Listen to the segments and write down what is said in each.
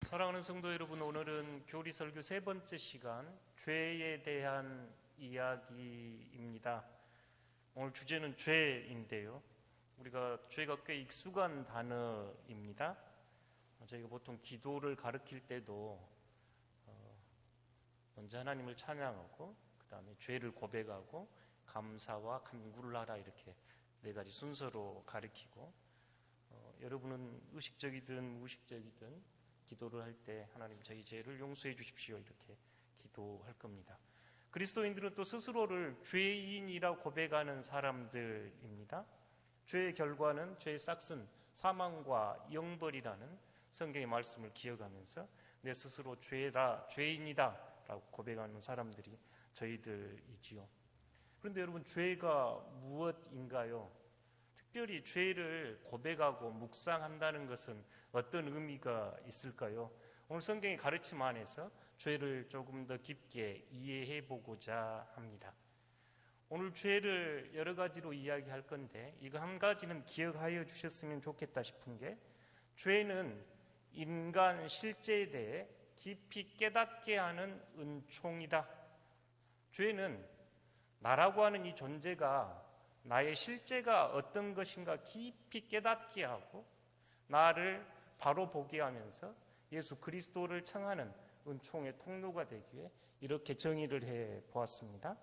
사랑하는 성도 여러분, 오늘은 교리 설교 세 번째 시간, 죄에 대한 이야기입니다. 오늘 주제는 죄인데요. 우리가 죄가 꽤 익숙한 단어입니다. 저희가 보통 기도를 가르칠 때도 먼저 하나님을 찬양하고 그 다음에 죄를 고백하고 감사와 간구를 하라, 이렇게 네 가지 순서로 가르치고, 여러분은 의식적이든 무의식적이든 기도를 할 때 하나님, 저희 죄를 용서해 주십시오, 이렇게 기도할 겁니다. 그리스도인들은 또 스스로를 죄인이라고 고백하는 사람들입니다. 죄의 결과는 죄의 싹슨 사망과 영벌이라는 성경의 말씀을 기억하면서 내 스스로 죄인이다 라고 고백하는 사람들이 저희들이지요. 그런데 여러분, 죄가 무엇인가요? 특별히 죄를 고백하고 묵상한다는 것은 어떤 의미가 있을까요? 오늘 성경의 가르침 안에서 죄를 조금 더 깊게 이해해 보고자 합니다. 오늘 죄를 여러 가지로 이야기할 건데, 이거 한 가지는 기억하여 주셨으면 좋겠다 싶은 게, 죄는 인간 실제에 대해 깊이 깨닫게 하는 은총이다. 죄는 나라고 하는 이 존재가 나의 실제가 어떤 것인가 깊이 깨닫게 하고 나를 바로 보게 하면서 예수 그리스도를 청하는 은총의 통로가 되기에 이렇게 정의를 해 보았습니다.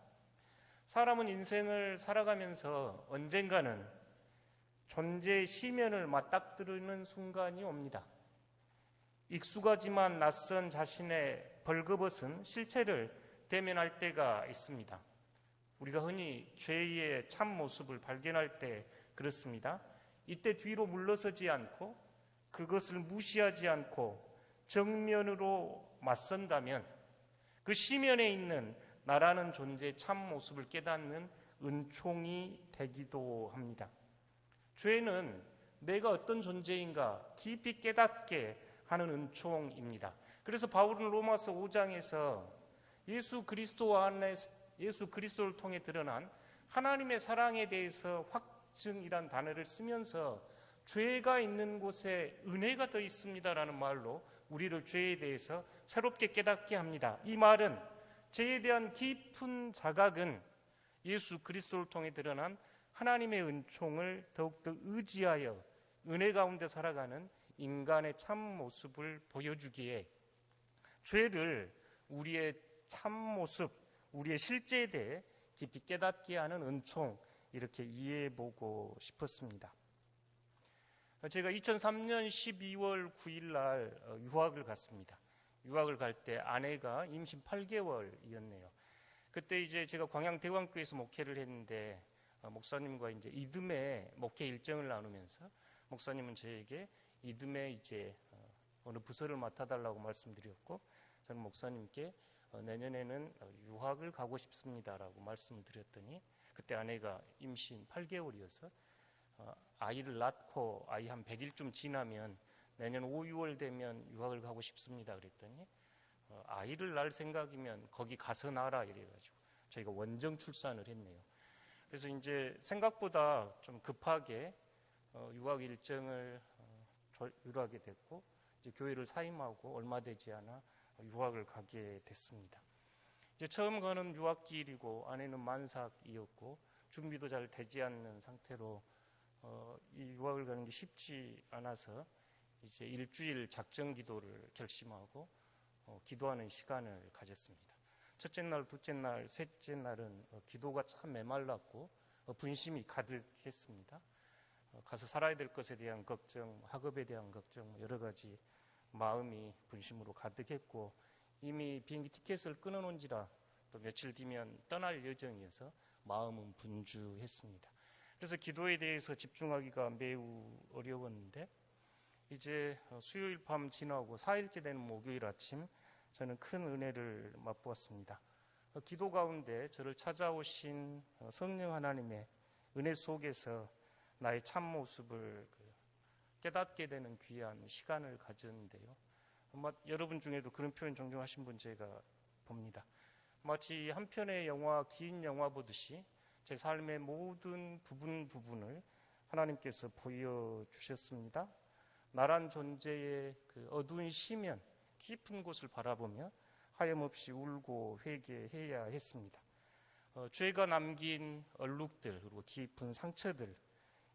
사람은 인생을 살아가면서 언젠가는 존재의 시면을 맞닥뜨리는 순간이 옵니다. 익숙하지만 낯선 자신의 벌거벗은 실체를 대면할 때가 있습니다. 우리가 흔히 죄의 참 모습을 발견할 때 그렇습니다. 이때 뒤로 물러서지 않고 그것을 무시하지 않고 정면으로 맞선다면 그 시면에 있는 나라는 존재의 참 모습을 깨닫는 은총이 되기도 합니다. 죄는 내가 어떤 존재인가 깊이 깨닫게 하는 은총입니다. 그래서 바울은 로마서 5장에서 예수 그리스도를 통해 드러난 하나님의 사랑에 대해서 확증이란 단어를 쓰면서 죄가 있는 곳에 은혜가 더 있습니다라는 말로 우리를 죄에 대해서 새롭게 깨닫게 합니다. 이 말은 죄에 대한 깊은 자각은 예수 그리스도를 통해 드러난 하나님의 은총을 더욱더 의지하여 은혜 가운데 살아가는 인간의 참 모습을 보여주기에 죄를 우리의 참 모습, 우리의 실제에 대해 깊이 깨닫게 하는 은총, 이렇게 이해해보고 싶었습니다. 제가 2003년 12월 9일 날 유학을 갔습니다. 유학을 갈 때 아내가 임신 8개월이었네요. 그때 이제 제가 광양대왕교회에서 목회를 했는데 목사님과 이제 이듬해 목회 일정을 나누면서 목사님은 저에게 이듬해 이제 어느 부서를 맡아달라고 말씀드렸고, 저는 목사님께 내년에는 유학을 가고 싶습니다라고 말씀을 드렸더니, 그때 아내가 임신 8개월이어서 아이를 낳고 아이 한 100일쯤 지나면 내년 5, 6월 되면 유학을 가고 싶습니다 그랬더니, 아이를 낳을 생각이면 거기 가서 낳아라 이래가지고 저희가 원정 출산을 했네요. 그래서 이제 생각보다 좀 급하게 유학 일정을 조율하게 됐고, 이제 교회를 사임하고 얼마 되지 않아 유학을 가게 됐습니다. 이제 처음 가는 유학길이고 아내는 만삭이었고 준비도 잘 되지 않는 상태로 이 유학을 가는 게 쉽지 않아서 이제 일주일 작정 기도를 결심하고 기도하는 시간을 가졌습니다. 첫째 날, 둘째 날, 셋째 날은 기도가 참 메말랐고 분심이 가득했습니다. 가서 살아야 될 것에 대한 걱정, 학업에 대한 걱정, 여러 가지 마음이 분심으로 가득했고, 이미 비행기 티켓을 끊어놓은지라 또 며칠 뒤면 떠날 예정이어서 마음은 분주했습니다. 그래서 기도에 대해서 집중하기가 매우 어려웠는데, 이제 수요일 밤 지나고 4일째 되는 목요일 아침, 저는 큰 은혜를 맛보았습니다. 기도 가운데 저를 찾아오신 성령 하나님의 은혜 속에서 나의 참 모습을 깨닫게 되는 귀한 시간을 가졌는데요. 아마 여러분 중에도 그런 표현 종종 하신 분 제가 봅니다. 마치 한 편의 영화, 긴 영화 보듯이 제 삶의 모든 부분을 하나님께서 보여주셨습니다. 나란 존재의 그 어두운 시면 깊은 곳을 바라보며 하염없이 울고 회개해야 했습니다. 죄가 남긴 얼룩들 그리고 깊은 상처들,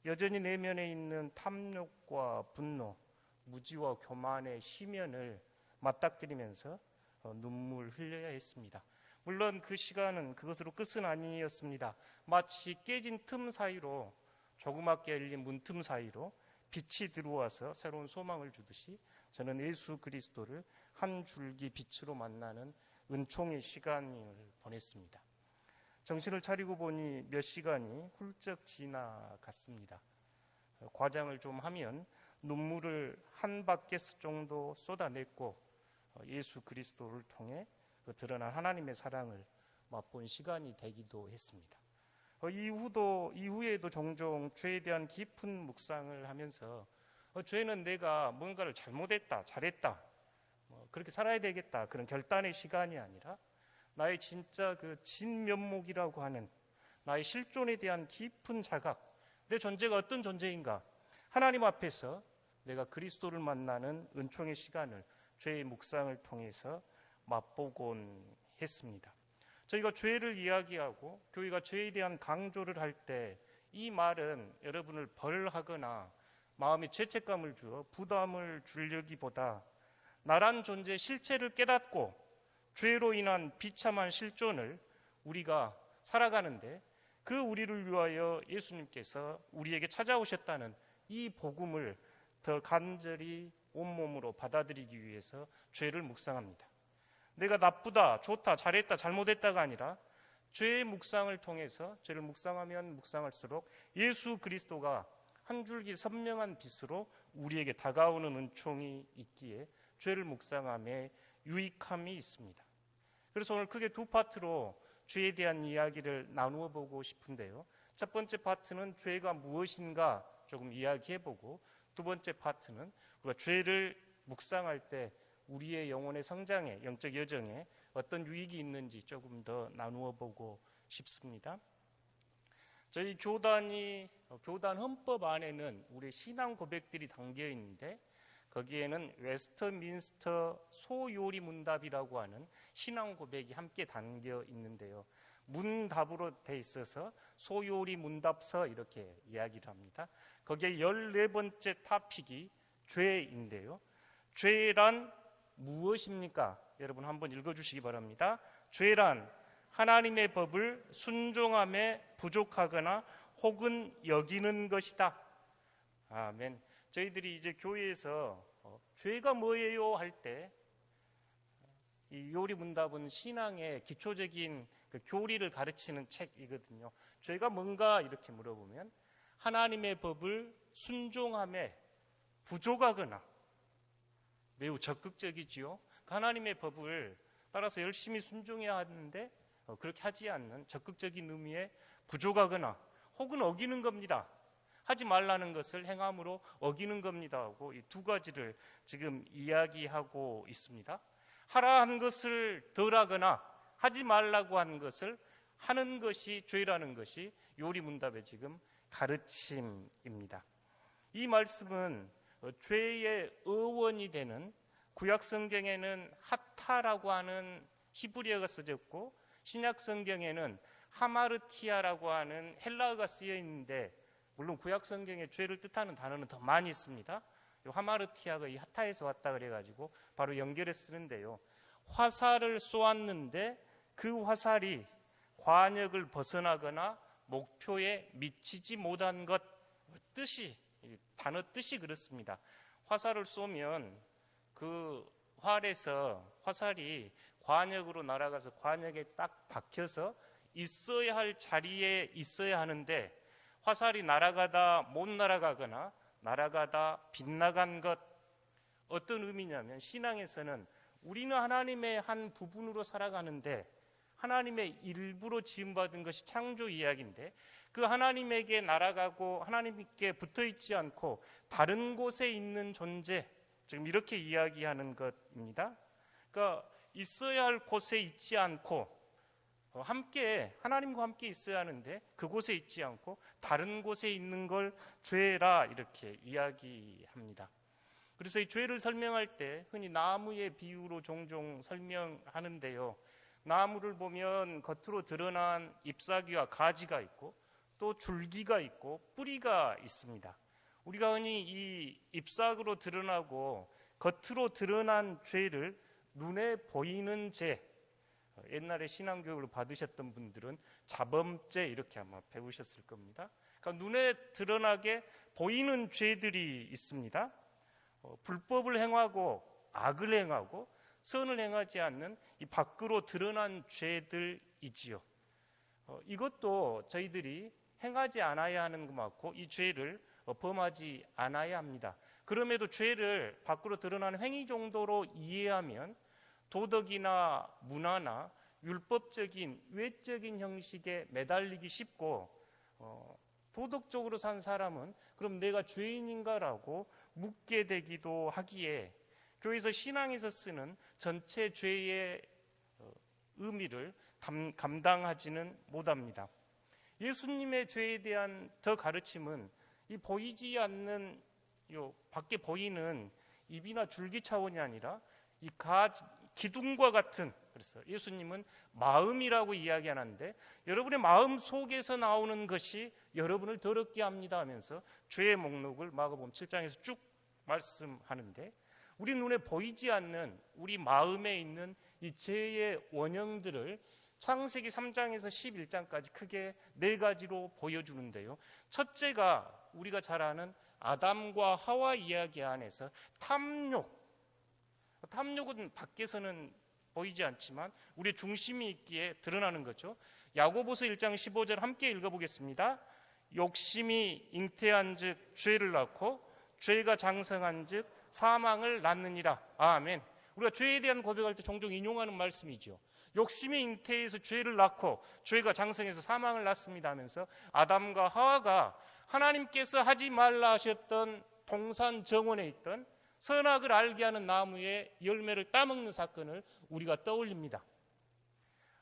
여전히 내면에 있는 탐욕과 분노, 무지와 교만의 시면을 맞닥뜨리면서 눈물 흘려야 했습니다. 물론 그 시간은 그것으로 끝은 아니었습니다. 마치 깨진 틈 사이로, 조그맣게 열린 문틈 사이로 빛이 들어와서 새로운 소망을 주듯이 저는 예수 그리스도를 한 줄기 빛으로 만나는 은총의 시간을 보냈습니다. 정신을 차리고 보니 몇 시간이 훌쩍 지나갔습니다. 과장을 좀 하면 눈물을 한 바켓 정도 쏟아냈고 예수 그리스도를 통해 드러난 하나님의 사랑을 맛본 시간이 되기도 했습니다. 이후에도 종종 죄에 대한 깊은 묵상을 하면서 죄는 내가 뭔가를 잘못했다, 잘했다, 그렇게 살아야 되겠다, 그런 결단의 시간이 아니라 나의 진짜 그 진면목이라고 하는 나의 실존에 대한 깊은 자각, 내 존재가 어떤 존재인가, 하나님 앞에서 내가 그리스도를 만나는 은총의 시간을 죄의 묵상을 통해서 맛보곤 했습니다. 저희가 죄를 이야기하고 교회가 죄에 대한 강조를 할 때 이 말은 여러분을 벌하거나 마음에 죄책감을 주어 부담을 주려기보다 나란 존재의 실체를 깨닫고 죄로 인한 비참한 실존을 우리가 살아가는데 그 우리를 위하여 예수님께서 우리에게 찾아오셨다는 이 복음을 더 간절히 온몸으로 받아들이기 위해서 죄를 묵상합니다. 내가 나쁘다, 좋다, 잘했다, 잘못했다가 아니라 죄의 묵상을 통해서 죄를 묵상하면 묵상할수록 예수 그리스도가 한 줄기 선명한 빛으로 우리에게 다가오는 은총이 있기에 죄를 묵상함에 유익함이 있습니다. 그래서 오늘 크게 두 파트로 죄에 대한 이야기를 나누어 보고 싶은데요. 첫 번째 파트는 죄가 무엇인가 조금 이야기해보고, 두 번째 파트는 우리가 죄를 묵상할 때 우리의 영혼의 성장에, 영적 여정에 어떤 유익이 있는지 조금 더 나누어 보고 싶습니다. 저희 교단 헌법 안에는 우리 신앙 고백들이 담겨 있는데 거기에는 웨스트민스터 소요리 문답이라고 하는 신앙 고백이 함께 담겨 있는데요. 문답으로 돼 있어서 소요리 문답서 이렇게 이야기를 합니다. 거기에 14번째 토픽이 죄인데요. 죄란 무엇입니까? 여러분 한번 읽어주시기 바랍니다. 죄란 하나님의 법을 순종함에 부족하거나 혹은 여기는 것이다. 아멘. 저희들이 이제 교회에서 죄가 뭐예요 할 때 이 요리 문답은 신앙의 기초적인 그 교리를 가르치는 책이거든요. 죄가 뭔가 이렇게 물어보면 하나님의 법을 순종함에 부족하거나, 매우 적극적이지요. 하나님의 법을 따라서 열심히 순종해야 하는데 그렇게 하지 않는 적극적인 의미의 부족하거나 혹은 어기는 겁니다. 하지 말라는 것을 행함으로 어기는 겁니다 하고 이 두 가지를 지금 이야기하고 있습니다. 하라 한 것을 덜하거나 하지 말라고 한 것을 하는 것이 죄라는 것이 요리문답의 지금 가르침입니다. 이 말씀은 죄의 어원이 되는 구약성경에는 하타라고 하는 히브리어가 쓰였고 신약성경에는 하마르티아라고 하는 헬라어가 쓰여 있는데, 물론 구약성경에 죄를 뜻하는 단어는 더 많이 있습니다. 하마르티아가 이 하타에서 왔다 그래가지고 바로 연결해 쓰는데요. 화살을 쏘았는데 그 화살이 관역을 벗어나거나 목표에 미치지 못한 것, 뜻이, 단어 뜻이 그렇습니다. 화살을 쏘면 그 활에서 화살이 관역으로 날아가서 관역에 딱 박혀서 있어야 할 자리에 있어야 하는데 화살이 날아가다 못 날아가거나 날아가다 빗나간 것, 어떤 의미냐면 신앙에서는 우리는 하나님의 한 부분으로 살아가는데 하나님의 일부로 지음받은 것이 창조 이야기인데 그 하나님에게 날아가고 하나님께 붙어있지 않고 다른 곳에 있는 존재, 지금 이렇게 이야기하는 것입니다. 그러니까 있어야 할 곳에 있지 않고 함께 하나님과 함께 있어야 하는데 그곳에 있지 않고 다른 곳에 있는 걸 죄라 이렇게 이야기합니다. 그래서 이 죄를 설명할 때 흔히 나무의 비유로 종종 설명하는데요. 나무를 보면 겉으로 드러난 잎사귀와 가지가 있고 또 줄기가 있고 뿌리가 있습니다. 우리가 흔히 이 잎사귀로 드러나고 겉으로 드러난 죄를 눈에 보이는 죄, 옛날에 신앙교육을 받으셨던 분들은 자범죄 이렇게 아마 배우셨을 겁니다. 그러니까 눈에 드러나게 보이는 죄들이 있습니다. 불법을 행하고 악을 행하고 선을 행하지 않는 이 밖으로 드러난 죄들이지요. 이것도 저희들이 행하지 않아야 하는 것 맞고 이 죄를 범하지 않아야 합니다. 그럼에도 죄를 밖으로 드러나는 행위 정도로 이해하면 도덕이나 문화나 율법적인 외적인 형식에 매달리기 쉽고 도덕적으로 산 사람은 그럼 내가 죄인인가라고 묻게 되기도 하기에 교회에서 신앙에서 쓰는 전체 죄의 의미를 감당하지는 못합니다. 예수님의 죄에 대한 더 가르침은 이 보이지 않는 밖에 보이는 잎이나 줄기 차원이 아니라 이 기둥과 같은, 그래서 예수님은 마음이라고 이야기하는데 여러분의 마음 속에서 나오는 것이 여러분을 더럽게 합니다 하면서 죄의 목록을 마가복음 7장에서 쭉 말씀하는데 우리 눈에 보이지 않는 우리 마음에 있는 이 죄의 원형들을 창세기 3장에서 11장까지 크게 4가지로 보여주는데요. 첫째가 우리가 잘 아는 아담과 하와 이야기 안에서 탐욕은 밖에서는 보이지 않지만 우리의 중심이 있기에 드러나는 거죠. 야고보서 1장 15절 함께 읽어보겠습니다. 욕심이 잉태한 즉 죄를 낳고 죄가 장성한 즉 사망을 낳느니라. 아멘. 우리가 죄에 대한 고백할 때 종종 인용하는 말씀이죠. 욕심이 잉태해서 죄를 낳고 죄가 장성해서 사망을 낳습니다 하면서 아담과 하와가 하나님께서 하지 말라 하셨던 동산 정원에 있던 선악을 알게 하는 나무의 열매를 따먹는 사건을 우리가 떠올립니다.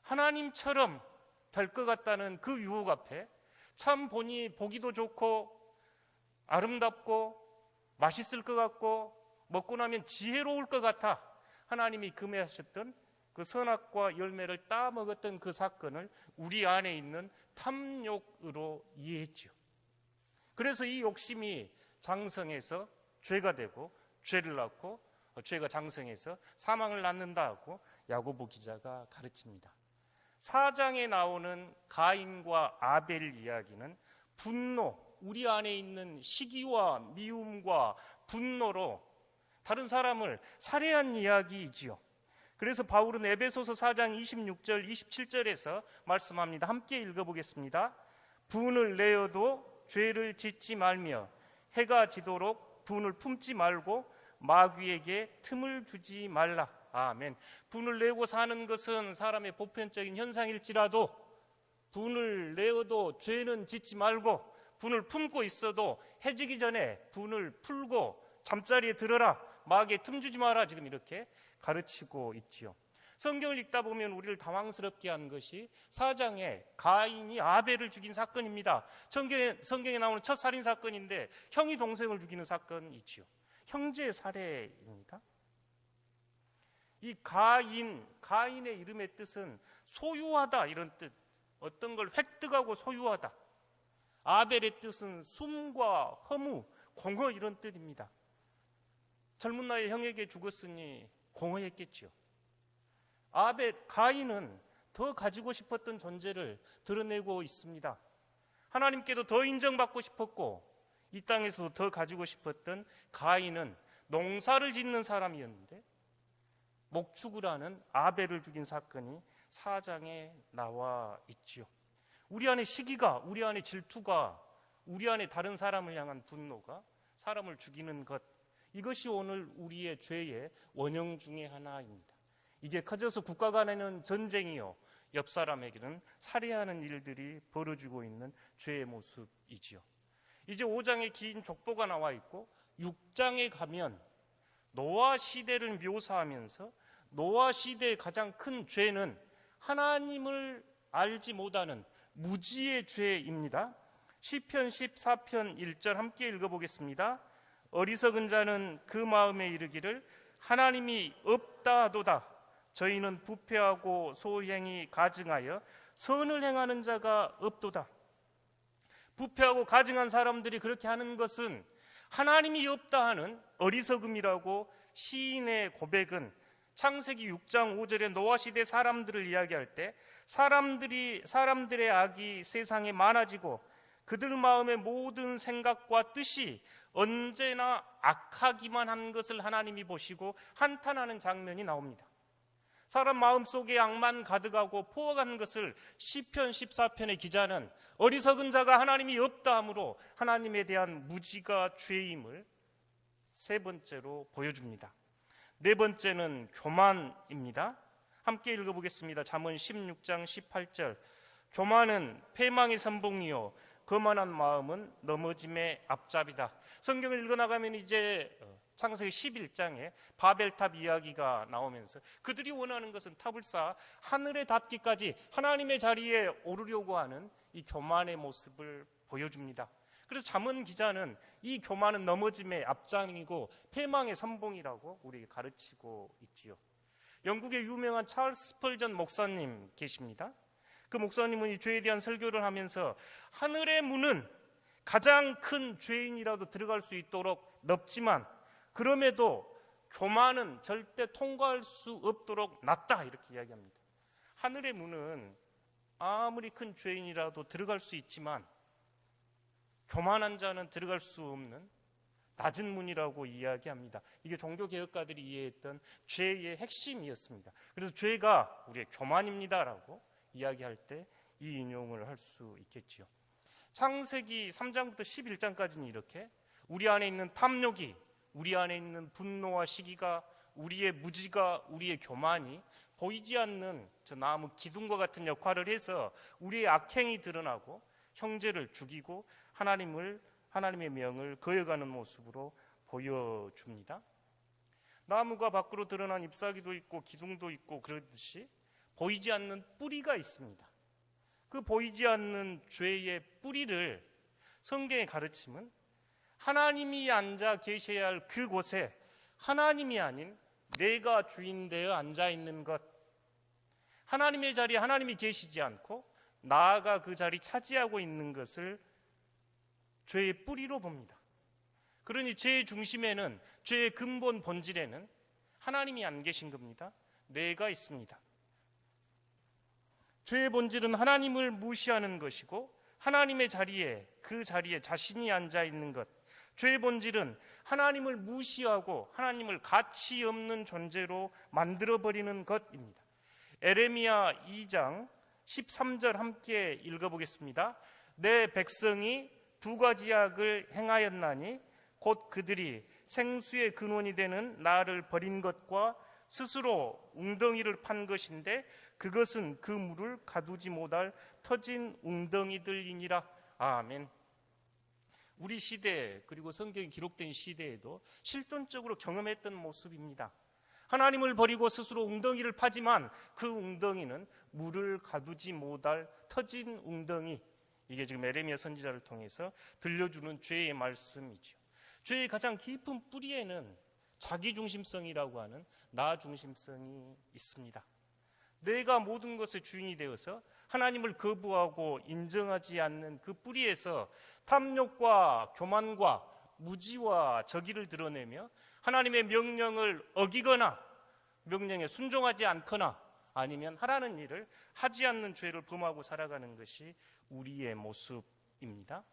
하나님처럼 될 것 같다는 그 유혹 앞에 참 보기도 좋고 아름답고 맛있을 것 같고 먹고 나면 지혜로울 것 같아 하나님이 금해하셨던 그 선악과 열매를 따먹었던 그 사건을 우리 안에 있는 탐욕으로 이해했죠. 그래서 이 욕심이 장성해서 죄가 되고 죄를 낳고 죄가 장성해서 사망을 낳는다고 야고보 기자가 가르칩니다. 4장에 나오는 가인과 아벨 이야기는 분노, 우리 안에 있는 시기와 미움과 분노로 다른 사람을 살해한 이야기이지요. 그래서 바울은 에베소서 4장 26절 27절에서 말씀합니다. 함께 읽어보겠습니다. 분을 내어도 죄를 짓지 말며 해가 지도록 분을 품지 말고 마귀에게 틈을 주지 말라. 아멘. 분을 내고 사는 것은 사람의 보편적인 현상일지라도 분을 내어도 죄는 짓지 말고 분을 품고 있어도 해지기 전에 분을 풀고 잠자리에 들어라. 마귀에 틈 주지 마라. 지금 이렇게 가르치고 있지요. 성경을 읽다 보면 우리를 당황스럽게 한 것이 4장에 가인이 아벨을 죽인 사건입니다. 성경에 나오는 첫 살인 사건인데 형이 동생을 죽이는 사건이지요. 형제 살해입니다. 이 가인의 이름의 뜻은 소유하다 이런 뜻, 어떤 걸 획득하고 소유하다. 아벨의 뜻은 숨과 허무, 공허 이런 뜻입니다. 젊은 나이에 형에게 죽었으니 공허했겠죠. 가인은 더 가지고 싶었던 존재를 드러내고 있습니다. 하나님께도 더 인정받고 싶었고 이 땅에서도 더 가지고 싶었던 가인은 농사를 짓는 사람이었는데 목축을 하는 아벨을 죽인 사건이 4장에 나와 있지요. 우리 안에 시기가, 우리 안에 질투가, 우리 안에 다른 사람을 향한 분노가 사람을 죽이는 것, 이것이 오늘 우리의 죄의 원형 중에 하나입니다. 이게 커져서 국가 간에는 전쟁이요, 옆 사람에게는 살해하는 일들이 벌어지고 있는 죄의 모습이지요. 이제 5장에 긴 족보가 나와 있고 6장에 가면 노아 시대를 묘사하면서 노아 시대의 가장 큰 죄는 하나님을 알지 못하는 무지의 죄입니다. 시편 14편 1절 함께 읽어보겠습니다. 어리석은 자는 그 마음에 이르기를 하나님이 없다 하도다. 저희는 부패하고 소행이 가증하여 선을 행하는 자가 없도다. 부패하고 가증한 사람들이 그렇게 하는 것은 하나님이 없다 하는 어리석음이라고 시인의 고백은 창세기 6장 5절에 노아 시대 사람들을 이야기할 때 사람들의 악이 세상에 많아지고 그들 마음의 모든 생각과 뜻이 언제나 악하기만 한 것을 하나님이 보시고 한탄하는 장면이 나옵니다. 사람 마음속에 악만 가득하고 포악한 것을 시편 14편의 기자는 어리석은 자가 하나님이 없다 하므로 하나님에 대한 무지가 죄임을 세 번째로 보여줍니다. 네 번째는 교만입니다. 함께 읽어보겠습니다. 잠언 16장 18절. 교만은 패망의 선봉이요 거만한 마음은 넘어짐의 앞잡이다. 성경을 읽어나가면 이제 창세기 11장에 바벨탑 이야기가 나오면서 그들이 원하는 것은 탑을 쌓아 하늘에 닿기까지 하나님의 자리에 오르려고 하는 이 교만의 모습을 보여줍니다. 그래서 잠언 기자는 이 교만은 넘어짐의 앞장이고 패망의 선봉이라고 우리에게 가르치고 있지요. 영국의 유명한 찰스 스펄전 목사님 계십니다. 그 목사님은 이 죄에 대한 설교를 하면서 하늘의 문은 가장 큰 죄인이라도 들어갈 수 있도록 넓지만 그럼에도 교만은 절대 통과할 수 없도록 낮다, 이렇게 이야기합니다. 하늘의 문은 아무리 큰 죄인이라도 들어갈 수 있지만 교만한 자는 들어갈 수 없는 낮은 문이라고 이야기합니다. 이게 종교개혁가들이 이해했던 죄의 핵심이었습니다. 그래서 죄가 우리의 교만입니다라고 이야기할 때 이 인용을 할 수 있겠지요. 창세기 3장부터 11장까지는 이렇게 우리 안에 있는 탐욕이, 우리 안에 있는 분노와 시기가, 우리의 무지가, 우리의 교만이 보이지 않는 저 나무 기둥과 같은 역할을 해서 우리의 악행이 드러나고 형제를 죽이고 하나님의 명을 거역하는 모습으로 보여줍니다. 나무가 밖으로 드러난 잎사귀도 있고 기둥도 있고 그러듯이 보이지 않는 뿌리가 있습니다. 그 보이지 않는 죄의 뿌리를 성경의 가르침은 하나님이 앉아 계셔야 할 그곳에 하나님이 아닌 내가 주인 되어 앉아 있는 것, 하나님의 자리에 하나님이 계시지 않고 나아가 그 자리 차지하고 있는 것을 죄의 뿌리로 봅니다. 그러니 죄의 중심에는, 죄의 근본 본질에는 하나님이 안 계신 겁니다. 내가 있습니다. 죄의 본질은 하나님을 무시하는 것이고 하나님의 자리에, 그 자리에 자신이 앉아 있는 것, 죄의 본질은 하나님을 무시하고 하나님을 가치 없는 존재로 만들어버리는 것입니다. 에레미야 2장 13절 함께 읽어보겠습니다. 내 백성이 두 가지 악을 행하였나니 곧 그들이 생수의 근원이 되는 나를 버린 것과 스스로 웅덩이를 판 것인데 그것은 그 물을 가두지 못할 터진 웅덩이들이니라. 아멘. 우리 시대, 그리고 성경이 기록된 시대에도 실존적으로 경험했던 모습입니다. 하나님을 버리고 스스로 웅덩이를 파지만 그 웅덩이는 물을 가두지 못할 터진 웅덩이. 이게 지금 에레미야 선지자를 통해서 들려주는 죄의 말씀이죠. 죄의 가장 깊은 뿌리에는 자기중심성이라고 하는 나중심성이 있습니다. 내가 모든 것의 주인이 되어서 하나님을 거부하고 인정하지 않는 그 뿌리에서 탐욕과 교만과 무지와 저기를 드러내며 하나님의 명령을 어기거나 명령에 순종하지 않거나 아니면 하라는 일을 하지 않는 죄를 범하고 살아가는 것이 우리의 모습입니다.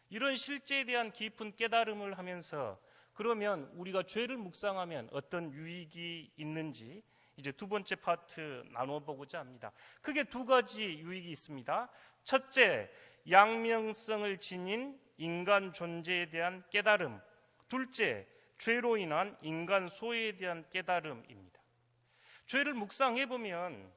이런 실제에 대한 깊은 깨달음을 하면서 그러면 우리가 죄를 묵상하면 어떤 유익이 있는지 이제 두 번째 파트 나눠보고자 합니다. 크게 두 가지 유익이 있습니다. 첫째, 양명성을 지닌 인간 존재에 대한 깨달음. 둘째, 죄로 인한 인간 소외에 대한 깨달음입니다. 죄를 묵상해보면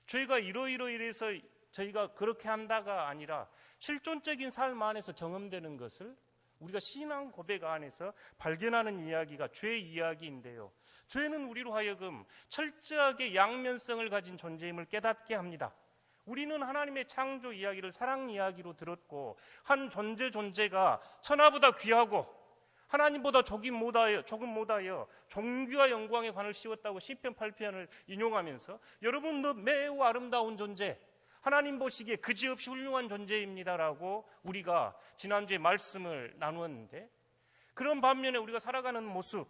죄가 이러이러해서 저희가 그렇게 한다가 아니라 실존적인 삶 안에서 경험되는 것을 우리가 신앙 고백 안에서 발견하는 이야기가 죄의 이야기인데요. 죄는 우리로 하여금 철저하게 양면성을 가진 존재임을 깨닫게 합니다. 우리는 하나님의 창조 이야기를 사랑 이야기로 들었고 한 존재가 천하보다 귀하고 하나님보다 조금 못하여 종교와 영광에 관을 씌웠다고 시편 8편을 인용하면서 여러분 매우 아름다운 존재, 하나님 보시기에 그지없이 훌륭한 존재입니다라고 우리가 지난주에 말씀을 나누었는데, 그런 반면에 우리가 살아가는 모습,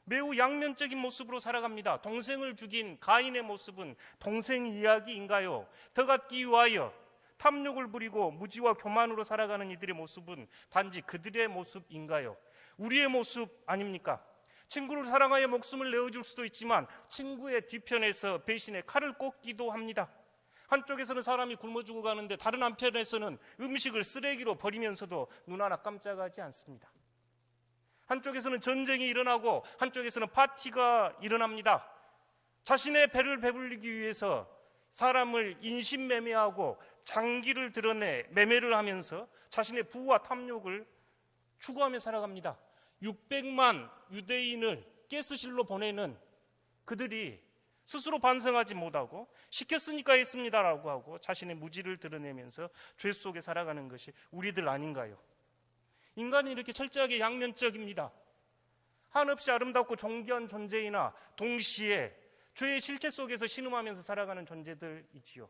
매우 양면적인 모습으로 살아갑니다. 동생을 죽인 가인의 모습은 동생 이야기인가요? 더 갖기 위하여 탐욕을 부리고 무지와 교만으로 살아가는 이들의 모습은 단지 그들의 모습인가요? 우리의 모습 아닙니까? 친구를 사랑하여 목숨을 내어줄 수도 있지만 친구의 뒤편에서 배신의 칼을 꽂기도 합니다. 한쪽에서는 사람이 굶어 죽어가는데 다른 한편에서는 음식을 쓰레기로 버리면서도 눈 하나 깜짝하지 않습니다. 한쪽에서는 전쟁이 일어나고 한쪽에서는 파티가 일어납니다. 자신의 배를 배불리기 위해서 사람을 인신매매하고 장기를 드러내 매매를 하면서 자신의 부와 탐욕을 추구하며 살아갑니다. 600만 유대인을 가스실로 보내는 그들이 스스로 반성하지 못하고 시켰으니까 했습니다라고 하고 자신의 무지를 드러내면서 죄 속에 살아가는 것이 우리들 아닌가요? 인간이 이렇게 철저하게 양면적입니다. 한없이 아름답고 존귀한 존재이나 동시에 죄의 실체 속에서 신음하면서 살아가는 존재들이지요.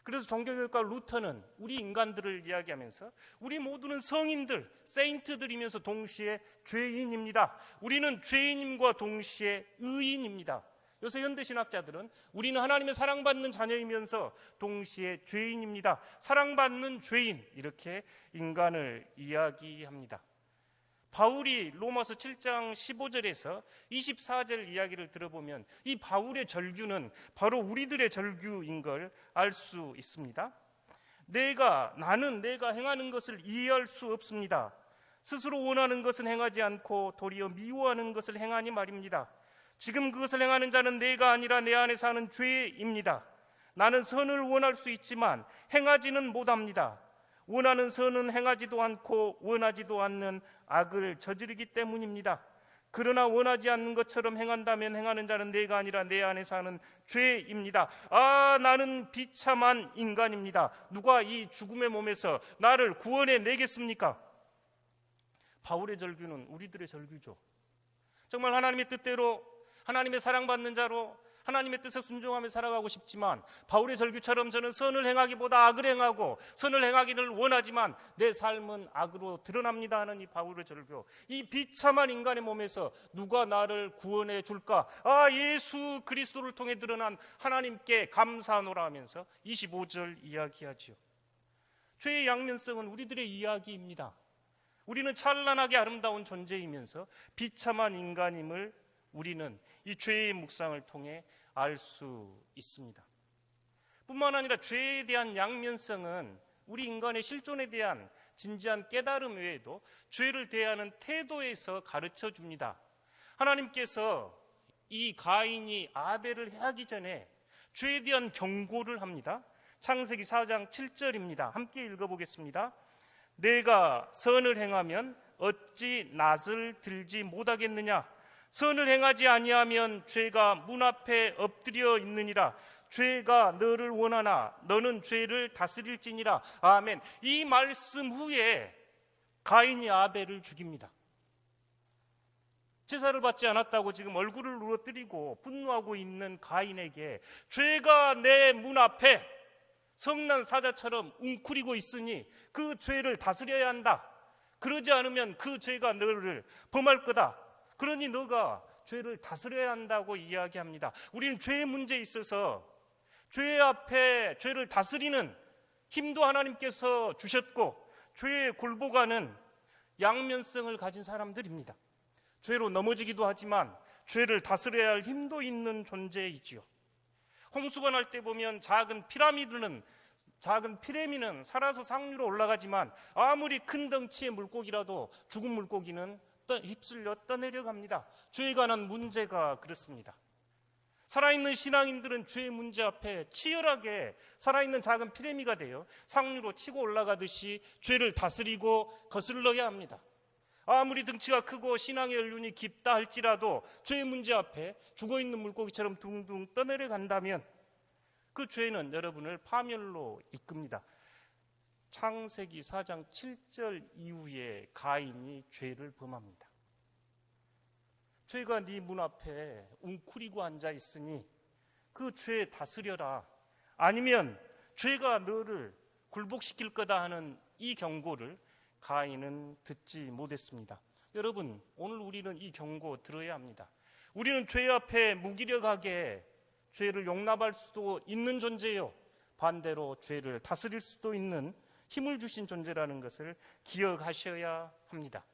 그래서 종교교육가 루터는 우리 인간들을 이야기하면서 우리 모두는 성인들, 세인트들이면서 동시에 죄인입니다. 우리는 죄인임과 동시에 의인입니다. 요새 현대신학자들은 우리는 하나님의 사랑받는 자녀이면서 동시에 죄인입니다. 사랑받는 죄인, 이렇게 인간을 이야기합니다. 바울이 로마서 7장 15절에서 24절 이야기를 들어보면 이 바울의 절규는 바로 우리들의 절규인 걸 알 수 있습니다. 나는 내가 행하는 것을 이해할 수 없습니다. 스스로 원하는 것은 행하지 않고 도리어 미워하는 것을 행하니 말입니다. 지금 그것을 행하는 자는 내가 아니라 내 안에 사는 죄입니다. 나는 선을 원할 수 있지만 행하지는 못합니다. 원하는 선은 행하지도 않고 원하지도 않는 악을 저지르기 때문입니다. 그러나 원하지 않는 것처럼 행한다면 행하는 자는 내가 아니라 내 안에 사는 죄입니다. 나는 비참한 인간입니다. 누가 이 죽음의 몸에서 나를 구원해 내겠습니까? 바울의 절규는 우리들의 절규죠. 정말 하나님의 뜻대로 하나님의 사랑받는 자로 하나님의 뜻에 순종하며 살아가고 싶지만 바울의 절규처럼 저는 선을 행하기보다 악을 행하고 선을 행하기를 원하지만 내 삶은 악으로 드러납니다 하는 이 바울의 절규, 이 비참한 인간의 몸에서 누가 나를 구원해 줄까? 예수 그리스도를 통해 드러난 하나님께 감사하노라 하면서 25절 이야기하지요. 죄의 양면성은 우리들의 이야기입니다. 우리는 찬란하게 아름다운 존재이면서 비참한 인간임을 우리는 이 죄의 묵상을 통해 알 수 있습니다. 뿐만 아니라 죄에 대한 양면성은 우리 인간의 실존에 대한 진지한 깨달음 외에도 죄를 대하는 태도에서 가르쳐 줍니다. 하나님께서 이 가인이 아벨을 해하기 전에 죄에 대한 경고를 합니다. 창세기 4장 7절입니다. 함께 읽어보겠습니다. 내가 선을 행하면 어찌 낯을 들지 못하겠느냐? 선을 행하지 아니하면 죄가 문 앞에 엎드려 있느니라. 죄가 너를 원하나 너는 죄를 다스릴지니라. 아멘. 이 말씀 후에 가인이 아벨을 죽입니다. 제사를 받지 않았다고 지금 얼굴을 누러뜨리고 분노하고 있는 가인에게 죄가 내 문 앞에 성난 사자처럼 웅크리고 있으니 그 죄를 다스려야 한다. 그러지 않으면 그 죄가 너를 범할 거다. 그러니 너가 죄를 다스려야 한다고 이야기합니다. 우리는 죄의 문제에 있어서 죄 앞에 죄를 다스리는 힘도 하나님께서 주셨고 죄에 굴복하는 양면성을 가진 사람들입니다. 죄로 넘어지기도 하지만 죄를 다스려야 할 힘도 있는 존재이지요. 홍수가 날 때 보면 작은 피라미드는 살아서 상류로 올라가지만 아무리 큰 덩치의 물고기라도 죽은 물고기는 휩쓸려 떠내려갑니다. 죄에 관한 문제가 그렇습니다. 살아있는 신앙인들은 죄의 문제 앞에 치열하게 살아있는 작은 피라미드가 되어 상류로 치고 올라가듯이 죄를 다스리고 거슬러야 합니다. 아무리 등치가 크고 신앙의 연륜이 깊다 할지라도 죄의 문제 앞에 죽어있는 물고기처럼 둥둥 떠내려간다면 그 죄는 여러분을 파멸로 이끕니다. 창세기 4장 7절 이후에 가인이 죄를 범합니다. 죄가 네 문 앞에 웅크리고 앉아 있으니 그 죄 다스려라. 아니면 죄가 너를 굴복시킬 거다 하는 이 경고를 가인은 듣지 못했습니다. 여러분, 오늘 우리는 이 경고 들어야 합니다. 우리는 죄 앞에 무기력하게 죄를 용납할 수도 있는 존재요, 반대로 죄를 다스릴 수도 있는 힘을 주신 존재라는 것을 기억하셔야 합니다.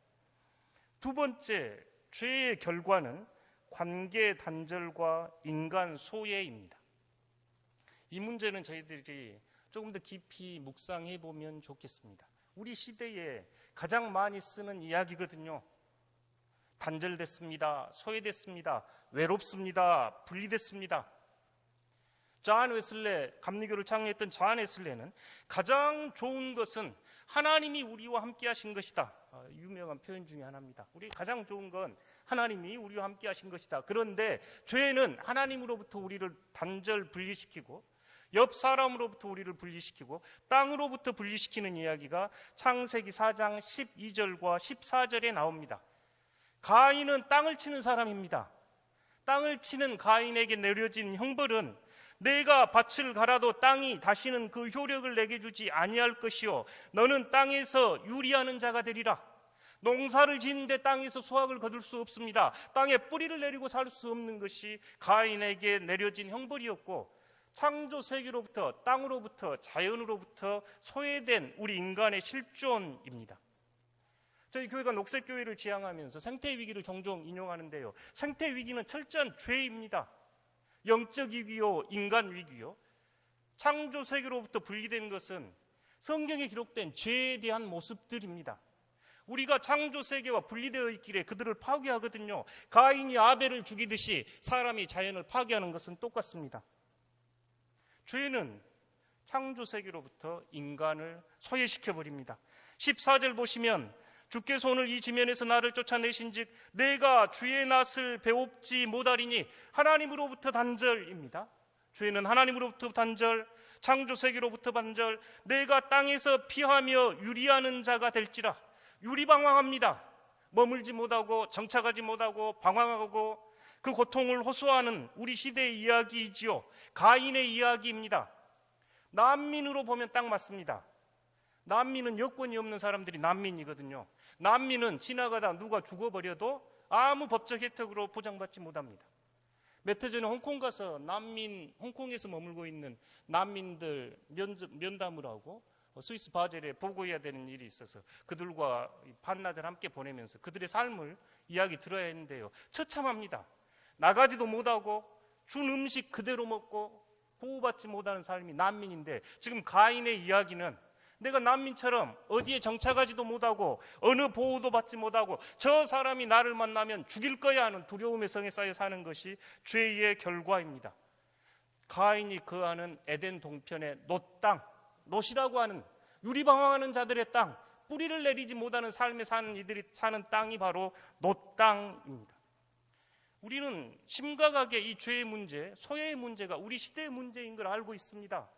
두 번째, 죄의 결과는 관계 단절과 인간 소외입니다. 이 문제는 저희들이 조금 더 깊이 묵상해 보면 좋겠습니다. 우리 시대에 가장 많이 쓰는 이야기거든요. 단절됐습니다. 소외됐습니다. 외롭습니다. 분리됐습니다. 존 웨슬레, 감리교를 창립했던 존 웨슬레는 가장 좋은 것은 하나님이 우리와 함께 하신 것이다. 유명한 표현 중에 하나입니다. 우리 가장 좋은 건 하나님이 우리와 함께 하신 것이다. 그런데 죄는 하나님으로부터 우리를 단절 분리시키고 옆 사람으로부터 우리를 분리시키고 땅으로부터 분리시키는 이야기가 창세기 4장 12절과 14절에 나옵니다. 가인은 땅을 치는 사람입니다. 땅을 치는 가인에게 내려진 형벌은 내가 밭을 갈아도 땅이 다시는 그 효력을 내게 주지 아니할 것이요 너는 땅에서 유리하는 자가 되리라. 농사를 짓는데 땅에서 수확을 거둘 수 없습니다. 땅에 뿌리를 내리고 살 수 없는 것이 가인에게 내려진 형벌이었고, 창조 세계로부터, 땅으로부터, 자연으로부터 소외된 우리 인간의 실존입니다. 저희 교회가 녹색교회를 지향하면서 생태위기를 종종 인용하는데요, 생태위기는 철저한 죄입니다. 영적 위기요, 인간 위기요. 창조 세계로부터 분리된 것은 성경에 기록된 죄에 대한 모습들입니다. 우리가 창조 세계와 분리되어 있기에 그들을 파괴하거든요. 가인이 아벨을 죽이듯이 사람이 자연을 파괴하는 것은 똑같습니다. 죄는 창조 세계로부터 인간을 소외시켜버립니다. 14절 보시면 주께서 오늘 이 지면에서 나를 쫓아내신즉 내가 주의 낯을 배웁지 못하리니, 하나님으로부터 단절입니다. 죄는 하나님으로부터 단절, 창조 세계로부터 단절. 내가 땅에서 피하며 유리하는 자가 될지라. 유리방황합니다. 머물지 못하고 정착하지 못하고 방황하고 그 고통을 호소하는 우리 시대의 이야기이지요. 가인의 이야기입니다. 난민으로 보면 딱 맞습니다. 난민은 여권이 없는 사람들이 난민이거든요. 난민은 지나가다 누가 죽어버려도 아무 법적 혜택으로 보장받지 못합니다. 몇 해 전에 홍콩 가서 홍콩에서 머물고 있는 난민들 면담을 하고 스위스 바젤에 보고해야 되는 일이 있어서 그들과 반나절 함께 보내면서 그들의 삶을 이야기 들어야 했는데요, 처참합니다. 나가지도 못하고 준 음식 그대로 먹고 보호받지 못하는 삶이 난민인데, 지금 가인의 이야기는 내가 난민처럼 어디에 정착하지도 못하고 어느 보호도 받지 못하고 저 사람이 나를 만나면 죽일 거야 하는 두려움의 성에 쌓여 사는 것이 죄의 결과입니다. 가인이 거하는 에덴 동편의 놋땅, 놋이라고 하는 유리방황하는 자들의 땅, 뿌리를 내리지 못하는 삶에 사는 이들이 사는 땅이 바로 놋땅입니다. 우리는 심각하게 이 죄의 문제, 소외의 문제가 우리 시대의 문제인 걸 알고 있습니다.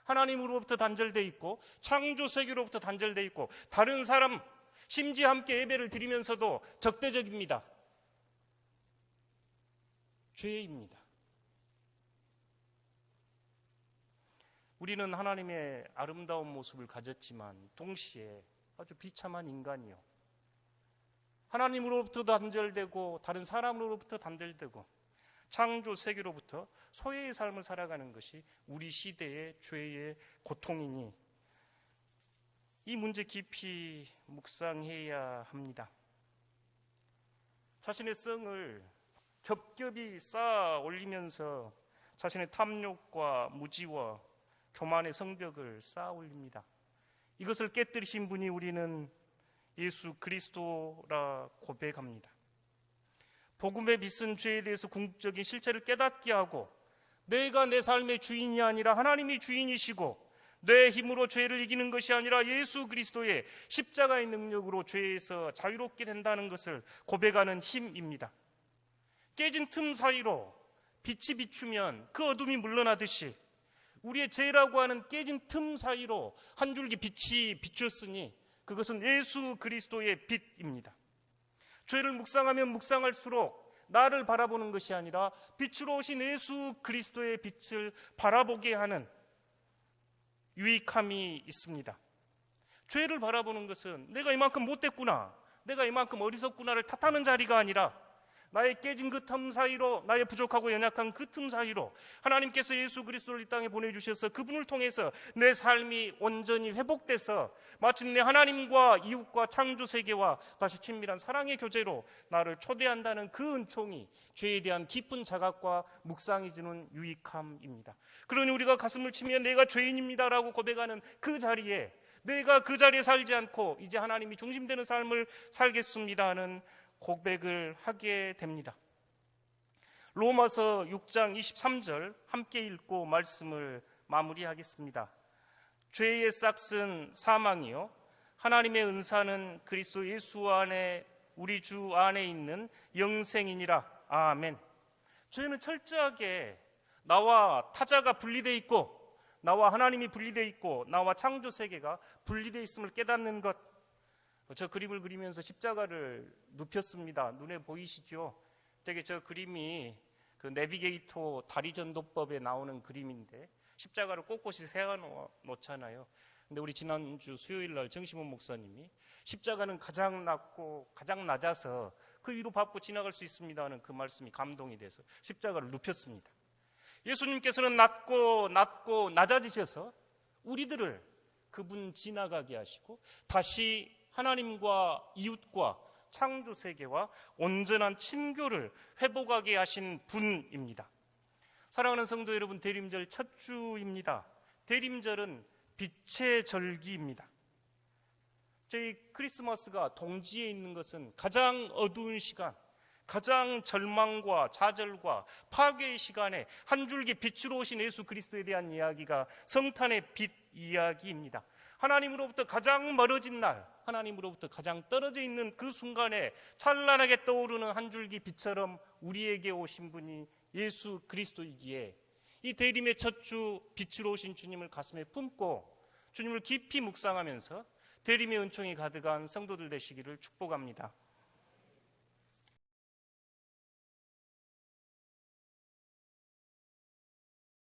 하나님으로부터 단절되어 있고 창조 세계로부터 단절되어 있고 다른 사람, 심지어 함께 예배를 드리면서도 적대적입니다. 죄입니다. 우리는 하나님의 아름다운 모습을 가졌지만 동시에 아주 비참한 인간이요, 하나님으로부터 단절되고 다른 사람으로부터 단절되고 창조 세계로부터 소외의 삶을 살아가는 것이 우리 시대의 죄의 고통이니 이 문제 깊이 묵상해야 합니다. 자신의 성을 겹겹이 쌓아 올리면서 자신의 탐욕과 무지와 교만의 성벽을 쌓아 올립니다. 이것을 깨뜨리신 분이 우리는 예수 그리스도라 고백합니다. 복음의 빛은 죄에 대해서 궁극적인 실체를 깨닫게 하고, 내가 내 삶의 주인이 아니라 하나님이 주인이시고 내 힘으로 죄를 이기는 것이 아니라 예수 그리스도의 십자가의 능력으로 죄에서 자유롭게 된다는 것을 고백하는 힘입니다. 깨진 틈 사이로 빛이 비추면 그 어둠이 물러나듯이 우리의 죄라고 하는 깨진 틈 사이로 한 줄기 빛이 비쳤으니 그것은 예수 그리스도의 빛입니다. 죄를 묵상하면 묵상할수록 나를 바라보는 것이 아니라 빛으로 오신 예수 그리스도의 빛을 바라보게 하는 유익함이 있습니다. 죄를 바라보는 것은 내가 이만큼 못됐구나, 내가 이만큼 어리석구나를 탓하는 자리가 아니라 나의 깨진 그 틈 사이로, 나의 부족하고 연약한 그 틈 사이로 하나님께서 예수 그리스도를 이 땅에 보내주셔서 그분을 통해서 내 삶이 온전히 회복돼서 마침내 하나님과 이웃과 창조 세계와 다시 친밀한 사랑의 교제로 나를 초대한다는 그 은총이 죄에 대한 깊은 자각과 묵상이 주는 유익함입니다. 그러니 우리가 가슴을 치며 내가 죄인입니다라고 고백하는 그 자리에, 내가 그 자리에 살지 않고 이제 하나님이 중심되는 삶을 살겠습니다 하는 고백을 하게 됩니다. 로마서 6장 23절 함께 읽고 말씀을 마무리하겠습니다. 죄의 싹은 사망이요 하나님의 은사는 그리스도 예수 안에 우리 주 안에 있는 영생이니라. 아멘. 죄는 철저하게 나와 타자가 분리되어 있고, 나와 하나님이 분리되어 있고, 나와 창조 세계가 분리되어 있음을 깨닫는 것. 저 그림을 그리면서 십자가를 눕혔습니다. 눈에 보이시죠? 되게 저 그림이 그 내비게이터 다리전도법에 나오는 그림인데 십자가를 꼿꼿이 세워놓잖아요. 근데 우리 지난주 수요일 날 정시문 목사님이 십자가는 가장 낮고 가장 낮아서 그 위로 밟고 지나갈 수 있습니다 하는 그 말씀이 감동이 돼서 십자가를 눕혔습니다. 예수님께서는 낮고 낮아지셔서 우리들을 그분 지나가게 하시고 다시 하나님과 이웃과 창조 세계와 온전한 친교를 회복하게 하신 분입니다. 사랑하는 성도 여러분, 대림절 첫 주입니다. 대림절은 빛의 절기입니다. 저희 크리스마스가 동지에 있는 것은 가장 어두운 시간, 가장 절망과 좌절과 파괴의 시간에 한 줄기 빛으로 오신 예수 그리스도에 대한 이야기가 성탄의 빛 이야기입니다. 하나님으로부터 가장 멀어진 날, 하나님으로부터 가장 떨어져 있는 그 순간에 찬란하게 떠오르는 한 줄기 빛처럼 우리에게 오신 분이 예수 그리스도이기에 이 대림의 첫 주 빛으로 오신 주님을 가슴에 품고 주님을 깊이 묵상하면서 대림의 은총이 가득한 성도들 되시기를 축복합니다.